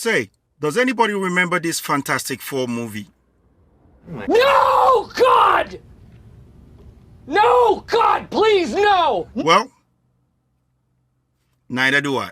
Say, does anybody remember this Fantastic Four movie? No, God! No, God, please, no! Well, neither do I.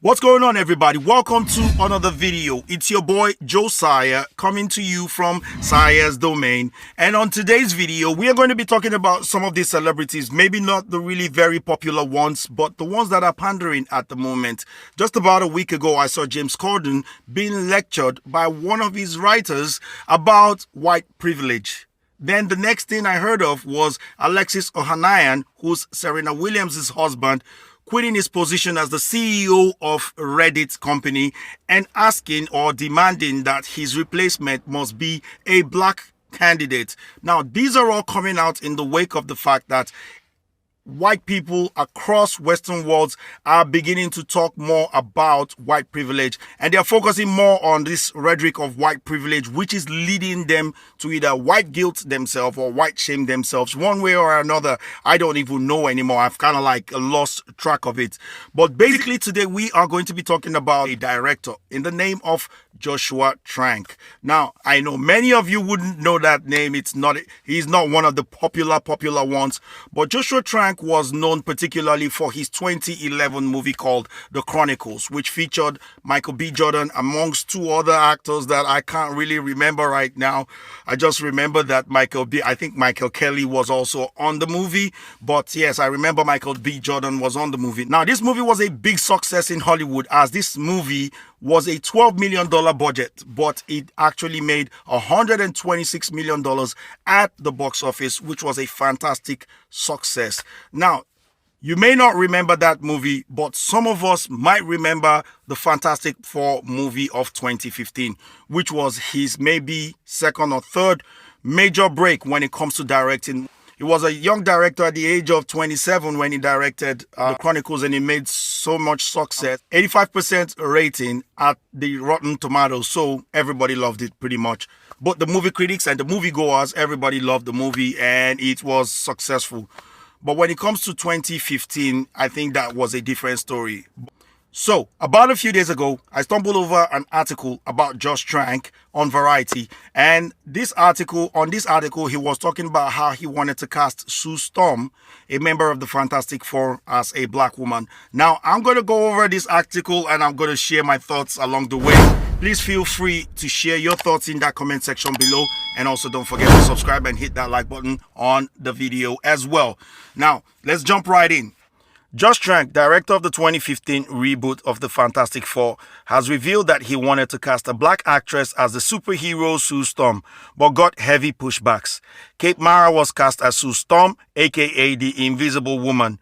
What's going on, everybody? Welcome to another video. It's your boy Josiah coming to you from Siah's Domain. And on today's video, we are going to be talking about some of these celebrities, maybe not the really very popular ones, but the ones that are pandering at the moment. Just about a week ago, I saw James Corden being lectured by one of his writers about white privilege. Then the next thing I heard of was Alexis Ohanian, who's Serena Williams' husband, quitting his position as the CEO of Reddit company and asking or demanding that his replacement must be a black candidate. Now, these are all coming out in the wake of the fact that white people across Western worlds are beginning to talk more about white privilege, and they're focusing more on this rhetoric of white privilege, which is leading them to either white guilt themselves or white shame themselves one way or another. I don't even know anymore. I've kind of like lost track of it. But basically today we are going to be talking about a director in the name of Joshua Trank. Now, I know many of you wouldn't know that name. He's not one of the popular ones, but Joshua Trank was known particularly for his 2011 movie called The Chronicles, which featured Michael B. Jordan amongst two other actors that I can't really remember right now. I just remember that I think Michael Kelly was also on the movie, but yes, I remember Michael B. Jordan was on the movie. Now, this movie was a big success in Hollywood, as this movie was a $12 million budget, but it actually made $126 million at the box office, which was a fantastic success. Now, you may not remember that movie, but some of us might remember the Fantastic Four movie of 2015, which was his maybe second or third major break when it comes to directing. He was a young director at the age of 27 when he directed The Chronicles, and he made so much success. 85% rating at the Rotten Tomatoes, so everybody loved it pretty much. But the movie critics and the moviegoers, everybody loved the movie and it was successful. But when it comes to 2015, I think that was a different story. So, about a few days ago, I stumbled over an article about Josh Trank on Variety. And on this article, he was talking about how he wanted to cast Sue Storm, a member of the Fantastic Four, as a black woman. Now, I'm going to go over this article and I'm going to share my thoughts along the way. Please feel free to share your thoughts in that comment section below. And also don't forget to subscribe and hit that like button on the video as well. Now, let's jump right in. Josh Trank, director of the 2015 reboot of the Fantastic Four, has revealed that he wanted to cast a black actress as the superhero Sue Storm, but got heavy pushbacks. Kate Mara was cast as Sue Storm, aka the Invisible Woman,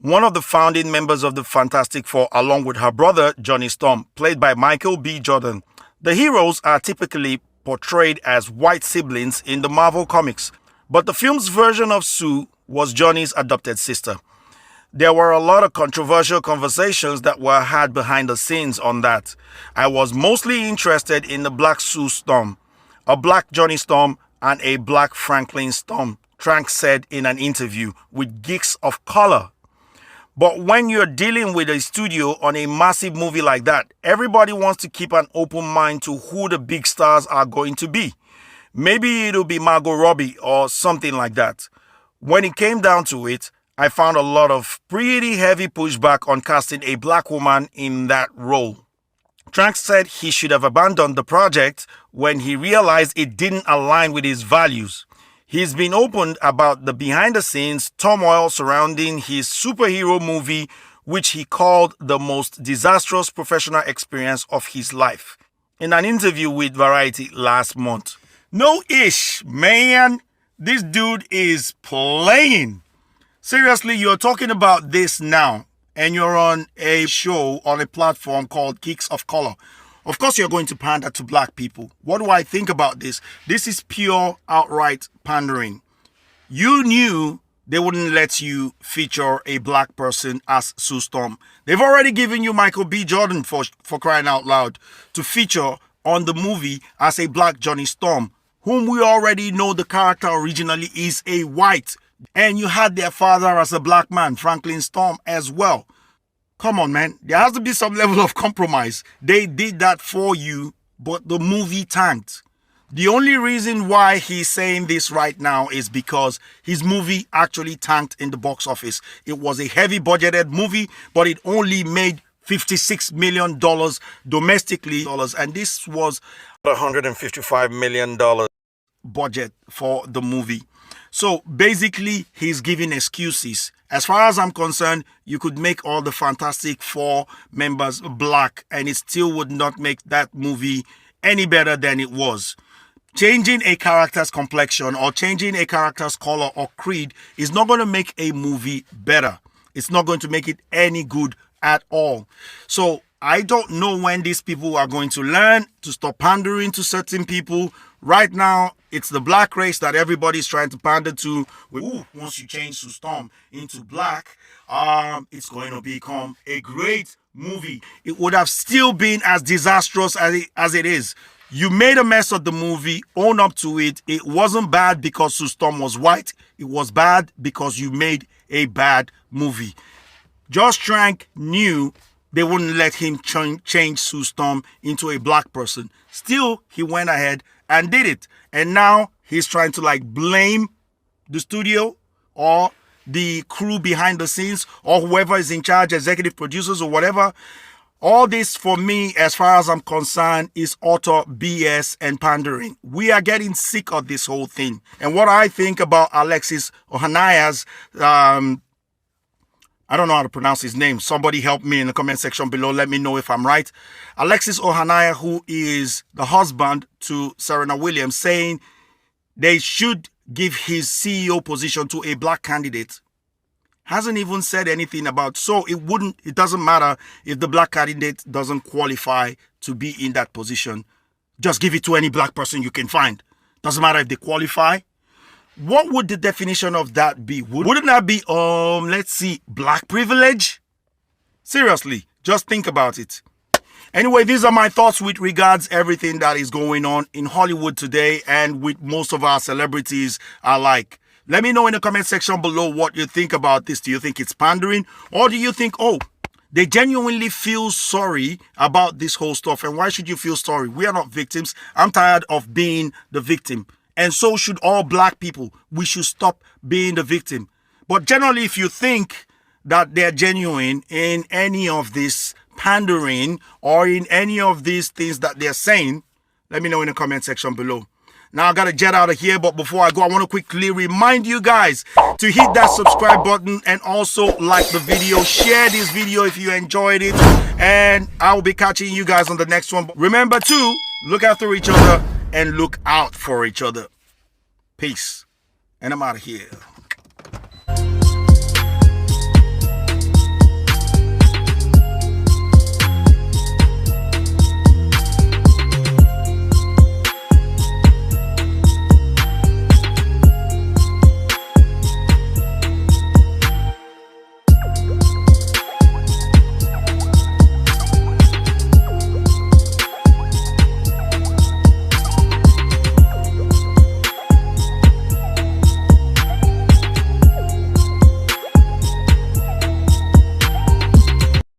one of the founding members of the Fantastic Four, along with her brother Johnny Storm, played by Michael B. Jordan. The heroes are typically portrayed as white siblings in the Marvel comics, but the film's version of Sue was Johnny's adopted sister. There were a lot of controversial conversations that were had behind the scenes on that. I was mostly interested in the black Sue Storm, a black Johnny Storm, and a black Frankling Storm, Trank said in an interview with Geeks of Color. But when you're dealing with a studio on a massive movie like that, everybody wants to keep an open mind to who the big stars are going to be. Maybe it'll be Margot Robbie or something like that. When it came down to it, I found a lot of pretty heavy pushback on casting a black woman in that role. Trank said he should have abandoned the project when he realized it didn't align with his values. He's been open about the behind-the-scenes turmoil surrounding his superhero movie, which he called the most disastrous professional experience of his life, in an interview with Variety last month. No ish, man. This dude is playing. Seriously, you're talking about this now, and you're on a show on a platform called Geeks of Color. Of course, you're going to pander to black people. What do I think about this? This is pure, outright pandering. You knew they wouldn't let you feature a black person as Sue Storm. They've already given you Michael B. Jordan, for crying out loud, to feature on the movie as a black Johnny Storm, whom we already know the character originally is a white And you had their father as a black man, Franklin Storm, as well. Come on, man. There has to be some level of compromise. They did that for you, but the movie tanked. The only reason why he's saying this right now is because his movie actually tanked in the box office. It was a heavy budgeted movie, but it only made $56 million domestically. And this was $155 million budget for the movie. So basically, he's giving excuses. As far as I'm concerned, you could make all the Fantastic Four members black and it still would not make that movie any better than it was. Changing a character's complexion or changing a character's color or creed is not going to make a movie better. It's not going to make it any good at all. So I don't know when these people are going to learn to stop pandering to certain people. Right now, it's the black race that everybody's trying to pander to. Once you change Sue Storm into black, it's going to become a great movie. It would have still been as disastrous as it is. You made a mess of the movie, own up to it. It wasn't bad because Sue Storm was white. It was bad because you made a bad movie. Josh Trank knew they wouldn't let him change Sue Storm into a black person. Still, he went ahead and did it. And now he's trying to blame the studio or the crew behind the scenes or whoever is in charge, executive producers or whatever. All this, for me, as far as I'm concerned, is utter BS and pandering. We are getting sick of this whole thing. And what I think about Alexis Ohania's, I don't know how to pronounce his name. Somebody help me in the comment section below. Let me know if I'm right. Alexis Ohaniah, who is the husband to Serena Williams, saying they should give his CEO position to a black candidate. Hasn't even said anything about, so it doesn't matter if the black candidate doesn't qualify to be in that position. Just give it to any black person you can find. Doesn't matter if they qualify. What would the definition of that be? Wouldn't that be, let's see, black privilege? Seriously, just think about it. Anyway, these are my thoughts with regards everything that is going on in Hollywood today and with most of our celebrities alike. Let me know in the comment section below what you think about this. Do you think it's pandering? Or do you think, they genuinely feel sorry about this whole stuff? And why should you feel sorry? We are not victims. I'm tired of being the victim. And so should all black people. We should stop being the victim. But generally, if you think that they're genuine in any of this pandering or in any of these things that they're saying, let me know in the comment section below. Now I gotta jet out of here, but before I go, I want to quickly remind you guys to hit that subscribe button and also like the video. Share this video if you enjoyed it, and I will be catching you guys on the next one. Remember to look after each other and look out for each other. Peace, and I'm out of here.